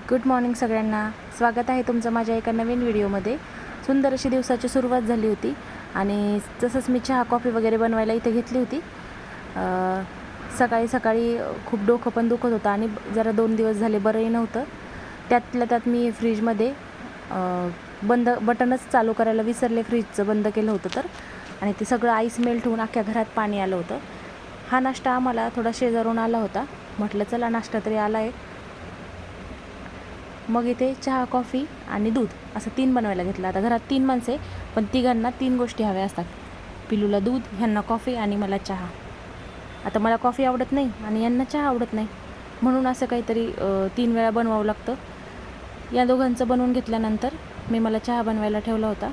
Good morning सगळ्यांना. स्वागत आहे तुमचं माझ्या एका नवीन व्हिडिओमध्ये. सुंदर अशी दिवसाची सुरुवात झाली होती आणि तसंच मी चहा कॉफी वगैरे बनवायला इथे घेतली होती. सकाळी सकाळी खूप डोकं पण दुखत होतं आणि जरा 2 दिवस झाले बरंही नव्हतं. त्यातल्या त्यात मी फ्रीजमध्ये बटनच चालू करायला विसरले, फ्रीजचं बंद केलं होतं तर, आणि ते सगळं आईस मेल्ट होऊन अख्ख्या घरात पाणी आलं होतं. हा नाश्ता आम्हाला थोडा शेजारून आला होता. म्हटलं चला नाश्ता तरी आला आहे. मग इथे चहा कॉफी आणि दूध असं 3 बनवायला घेतलं. आता घरात 3 माणसे, पण तिघांना 3 गोष्टी हव्या असतात. पिलूला दूध, ह्यांना कॉफी आणि मला चहा. आता मला कॉफी आवडत नाही आणि यांना चहा आवडत नाही, म्हणून असं काहीतरी 3 वेळा बनवावं लागतं. या दोघांचं बनवून घेतल्यानंतर मला चहा बनवायला ठेवला होता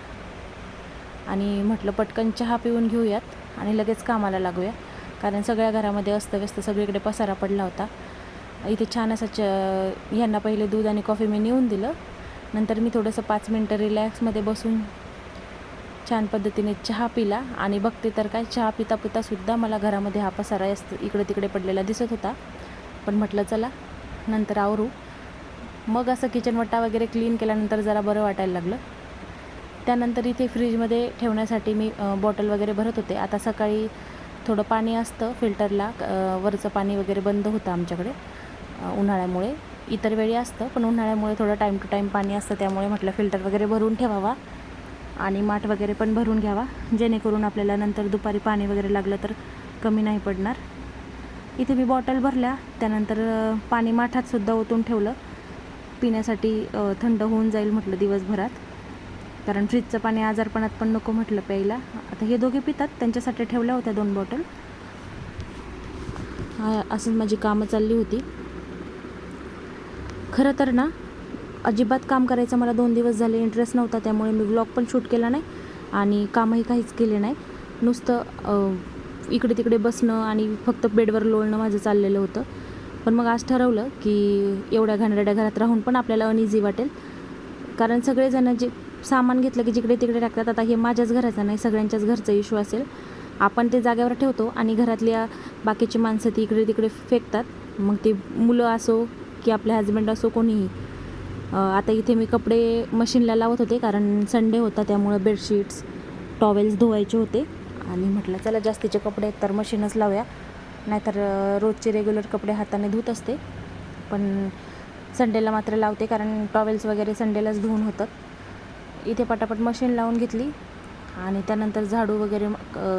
आणि म्हटलं पटकन चहा पिऊन घेऊयात आणि लगेच कामाला लागूया, कारण सगळ्या घरामध्ये अस्तव्यस्त सगळीकडे पसारा पडला होता. इथे छान असं ह्यांना पहिले दूध आणि कॉफी मी नेऊन दिलं. नंतर मी थोडंसं 5 मिनटं रिलॅक्समध्ये बसून छान पद्धतीने चहा पिला आणि बघते तर काय, चहा पिता पितासुद्धा मला घरामध्ये हा पसारा इकडे तिकडे पडलेला दिसत होता. पण म्हटलं चला नंतर आवरू. मग असं किचन वट्टा वगैरे क्लीन केल्यानंतर जरा बरं वाटायला लागलं. त्यानंतर इथे फ्रीजमध्ये ठेवण्यासाठी मी बॉटल वगैरे भरत होते. आता सकाळी थोडं पाणी असतं फिल्टरला, वरचं पाणी वगैरे बंद होतं आमच्याकडे उन्हाळ्यामुळे. इतर वेळी असतं, पण उन्हाळ्यामुळे थोडं टाईम टू टाईम पाणी असतं, त्यामुळे म्हटलं फिल्टर वगैरे भरून ठेवावा आणि माठ वगैरे पण भरून घ्यावा, जेणेकरून आपल्याला नंतर दुपारी पाणी वगैरे लागलं तर कमी नाही पडणार. इथे मी बॉटल भरल्या, त्यानंतर पाणी माठातसुद्धा ओतून ठेवलं पिण्यासाठी, थंड होऊन जाईल म्हटलं दिवसभरात, कारण फ्रीजचं पाणी आजारपणात पण नको म्हटलं प्यायला. आता हे दोघे पितात, त्यांच्यासाठी ठेवल्या होत्या 2 बॉटल. असंच माझी कामं चालली होती. खरं तर ना अजिबात काम करायचं मला 2 दिवस झाले इंटरेस्ट नव्हता, त्यामुळे मी व्लॉग पण शूट केला नाही आणि कामही काहीच केले नाही. नुसतं इकडे तिकडे बसणं आणि फक्त बेडवर लोळणं माझं चाललेलं होतं. पण मग आज ठरवलं की एवढ्या घाणेरड्या घरात राहून पण आपल्याला अनइझी वाटेल, कारण सगळेजण जे सामान घेतलं की जिकडे तिकडे टाकतात. आता हे माझ्याच घराचं नाही, सगळ्यांच्याच घरचा इश्यू असेल. आपण ते जागेवर ठेवतो आणि घरातल्या बाकीची माणसं ती इकडे तिकडे फेकतात, मग ते मुलं असो की आपले हजबंड असो कोणीही. आता इथे मी कपडे मशीनला लावत होते, कारण संडे होता, त्यामुळे बेडशीट्स टॉवेल्स धुवायचे होते आणि म्हटलं चला जास्तीचे कपडे आहेत तर मशीनच लावूया, नाहीतर रोजचे रेग्युलर कपडे हाताने धुत असते, पण संडेला मात्र लावते, कारण टॉवेल्स वगैरे संडेलाच धुवून होतात. इथे पटापट मशीन लावून घेतली आणि त्यानंतर झाडू वगैरे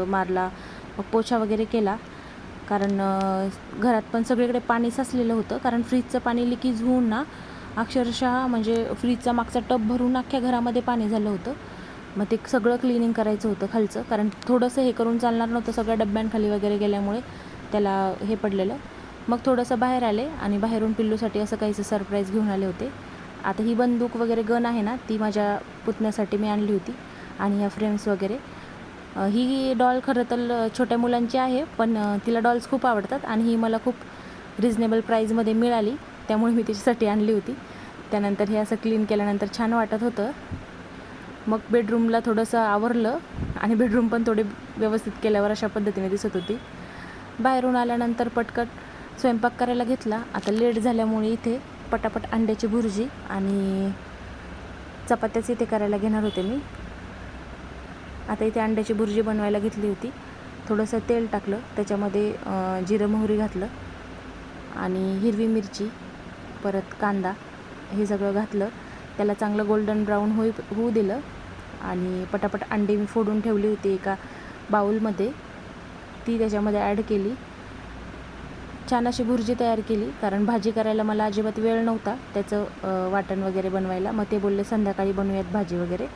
मारला, मग पोछा वगैरे केला, कारण घरात पण सगळीकडे पाणी साचलेलं होतं. कारण फ्रीजचं पाणी लिकेज होऊन ना अक्षरशः म्हणजे फ्रीजचा मागचा टब भरून अख्ख्या घरामध्ये पाणी झालं होतं. मग ते सगळं क्लिनिंग करायचं होतं खालचं, कारण थोडंसं हे करून चालणार नव्हतं, सगळ्या डब्यांखाली वगैरे गेल्यामुळे त्याला हे पडलेलं. मग थोडंसं बाहेर आले आणि बाहेरून पिल्लूसाठी असं काहीचं सरप्राईज घेऊन आले होते. आता ही बंदूक वगैरे गन आहे ना, ती माझ्या पुतण्यासाठी मी आणली होती आणि ह्या फ्रेम्स वगैरे. ही डॉल खरं तर छोट्या मुलांची आहे, पण तिला डॉल्स खूप आवडतात आणि ही मला खूप रिजनेबल प्राईजमध्ये मिळाली, त्यामुळे मी तिच्यासाठी आणली होती. त्यानंतर हे असं क्लीन केल्यानंतर छान वाटत होतं. मग बेडरूमला थोडंसं आवरलं आणि बेडरूम पण थोडे व्यवस्थित केल्यावर अशा पद्धतीने दिसत होती. बाहेरून आल्यानंतर पटकन स्वयंपाक करायला घेतला. आता लेट झाल्यामुळे इथे पटापट अंड्याची भुर्जी आणि चपात्याच इथे करायला घेणार होते मी. आता इथे अंड्याची भुर्जी बनवायला घेतली होती. थोडंसं तेल टाकलं, त्याच्यामध्ये जिरं मोहरी घातलं आणि हिरवी मिरची, परत कांदा, हे सगळं घातलं. त्याला चांगलं गोल्डन ब्राऊन होऊ दिलं आणि पटापट अंडी मी फोडून ठेवली होती एका बाऊलमध्ये, ती त्याच्यामध्ये ॲड केली. छान अशी भुर्जी तयार केली, कारण भाजी करायला मला अजिबात वेळ नव्हता त्याचं वाटण वगैरे बनवायला. मग ते बोलले संध्याकाळी बनवूयात भाजी वगैरे,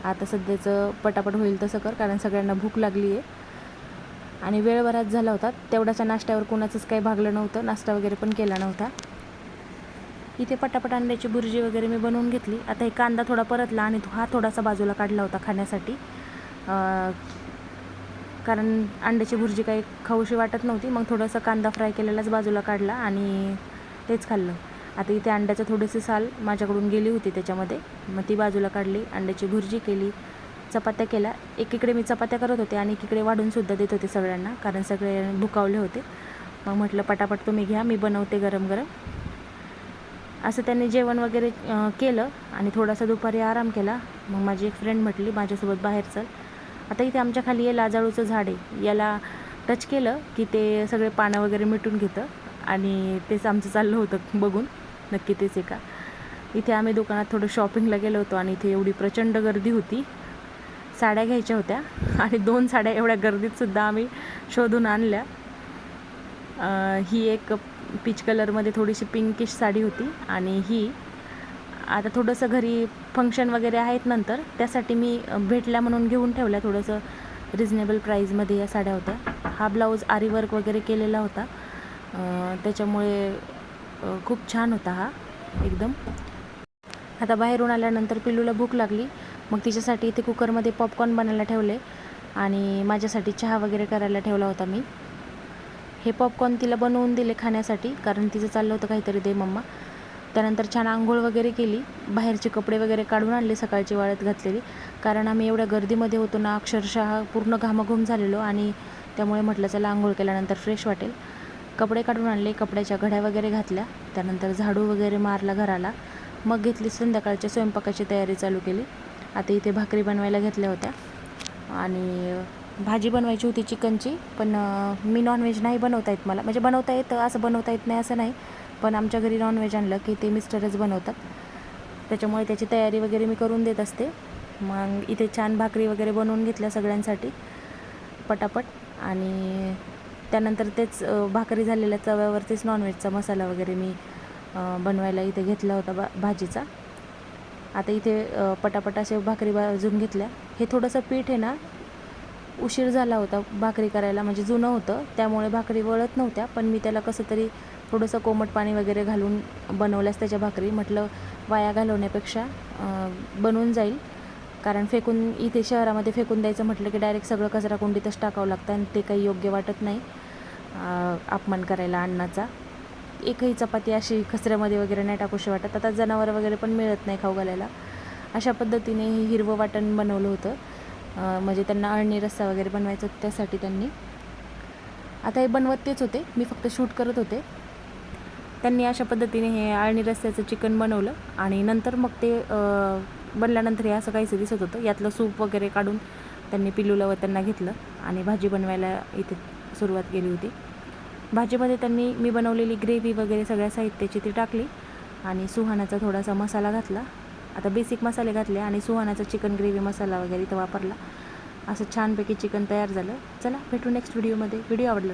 आता सध्याचं पटापट होईल तसं कर, कारण सगळ्यांना भूक लागली आहे आणि वेळ बराच झाला होता. तेवढ्याच्या नाश्त्यावर कोणाचंच काही भागलं नव्हतं, नाश्ता वगैरे पण केला नव्हता. इथे पटापट अंड्याची भुर्जी वगैरे मी बनवून घेतली. आता हे कांदा थोडा परतला आणि हा थोडासा बाजूला काढला होता खाण्यासाठी, कारण अंड्याची भुर्जी काही खाऊशी वाटत नव्हती. मग थोडंसं कांदा फ्राय केलेलाच बाजूला काढला आणि तेच खाल्लं. आता इथे अंड्याचं थोडीशी साल माझ्याकडून गेली होती त्याच्यामध्ये, मग ती बाजूला काढली, अंड्याची भुर्जी केली, चपात्या केल्या. एकीकडे मी चपात्या करत होते आणि एकीकडे वाढूनसुद्धा देत होते सगळ्यांना, कारण सगळे भुकावले होते. मग म्हटलं पटापट तुम्ही घ्या, मी बनवते गरम गरम. असं त्यांनी जेवण वगैरे केलं आणि थोडासा दुपारी आराम केला. मग माझी एक फ्रेंड म्हटली माझ्यासोबत बाहेर चल. आता इथे आमच्या खाली हे लाजाळूचं झाड आहे, याला टच केलं की ते सगळे पानं वगैरे मिटून घेतं आणि तेच आमचं चाललं होतं बघून नक्की तेच आहे का. इथे आम्ही दुकानात थोडं शॉपिंगला गेलो होतो आणि इथे एवढी प्रचंड गर्दी होती. साड्या घ्यायच्या होत्या आणि 2 साड्या एवढ्या गर्दीतसुद्धा आम्ही शोधून आणल्या. ही एक पीच कलरमध्ये थोडीशी पिंकिश साडी होती आणि ही आता थोडंसं घरी फंक्शन वगैरे आहेत नंतर, त्यासाठी मी भेटल्या म्हणून घेऊन ठेवल्या. थोडंसं रिजनेबल प्राईजमध्ये या साड्या होत्या. हा ब्लाऊज आरी वर्क वगैरे केलेला होता, त्याच्यामुळे खूप छान होता हा एकदम. आता बाहेरून आल्यानंतर पिल्लूला भूक लागली, मग तिच्यासाठी इथे कुकरमध्ये पॉपकॉर्न बनायला ठेवले आणि माझ्यासाठी चहा वगैरे करायला ठेवला होता मी. हे पॉपकॉर्न तिला बनवून दिले खाण्यासाठी, कारण तिचं चाललं होतं काहीतरी दे मम्मा. त्यानंतर छान आंघोळ वगैरे केली, बाहेरचे कपडे वगैरे काढून आणले सकाळची वाळत घातलेली, कारण आम्ही एवढ्या गर्दीमध्ये होतो ना, अक्षरशः पूर्ण घामाघूम झालेलो आणि त्यामुळे म्हटलं चला आंघोळ केल्यानंतर फ्रेश वाटेल. कपडे काढून आणले, कपड्याच्या घड्या वगैरे घातल्या, त्यानंतर झाडू वगैरे मारला घराला. मग घेतली संध्याकाळच्या स्वयंपाकाची तयारी चालू केली. आता इथे भाकरी बनवायला घेतल्या होत्या आणि भाजी बनवायची होती चिकनची, पण मी नॉनव्हेज नाही बनवता येत मला, म्हणजे बनवता येतं, असं बनवता येत नाही असं नाही, पण आमच्या घरी नॉनव्हेज आणलं की ते मिस्टरच बनवतात, त्याच्यामुळे त्याची तयारी वगैरे मी करून देत असते. मग इथे छान भाकरी वगैरे बनवून घेतल्या सगळ्यांसाठी पटापट आणि त्यानंतर तेच भाकरी झालेल्या तव्यावरतीच नॉनव्हेजचा मसाला वगैरे मी बनवायला इथे घेतला होता भाजीचा. आता इथे पटापट असे भाकरी भाजून घेतल्या. हे थोडंसं पीठ आहे ना, उशीर झाला होता भाकरी करायला, म्हणजे जुनं होतं, त्यामुळे भाकरी वळत नव्हत्या, पण मी त्याला कसं तरी थोडंसं कोमट पाणी वगैरे घालून बनवल्यास त्याच्या भाकरी. म्हटलं वाया घालवण्यापेक्षा बनवून जाईल, कारण फेकून इथे शहरामध्ये फेकून द्यायचं म्हटलं की डायरेक्ट सगळं कचरा कुंडीतच टाकावं लागतं आणि ते काही योग्य वाटत नाही, अपमान करायला अन्नाचा. एकही चपाती अशी कचऱ्यामध्ये वगैरे नाही टाकूशी वाटत. आता जनावरं वगैरे पण मिळत नाही खाऊ घालायला. अशा पद्धतीने हे हिरवं वाटण बनवलं होतं, म्हणजे त्यांना अळणी रस्सा वगैरे बनवायचं होतं, त्यासाठी त्यांनी. आता हे बनवत तेच होते, मी फक्त शूट करत होते. त्यांनी अशा पद्धतीने हे अळणी रस्स्याचं चिकन बनवलं आणि नंतर मग ते बनल्यानंतर हे असं काहीसं दिसत होतं. यातलं सूप वगैरे काढून त्यांनी पिल्लूला व त्यांना घेतलं आणि भाजी बनवायला इथे सुरुवात केली होती. भाजीमध्ये त्यांनी मी बनवलेली ग्रेव्ही वगैरे सगळ्या साहित्याची ती टाकली आणि सुहानाचा थोडासा मसाला घातला. आता बेसिक मसाले घातले आणि सुहानाचा चिकन ग्रेव्ही मसाला वगैरे इथं वापरला. असं छानपैकी चिकन तयार झालं. चला भेटू नेक्स्ट व्हिडिओमध्ये. व्हिडिओ आवडला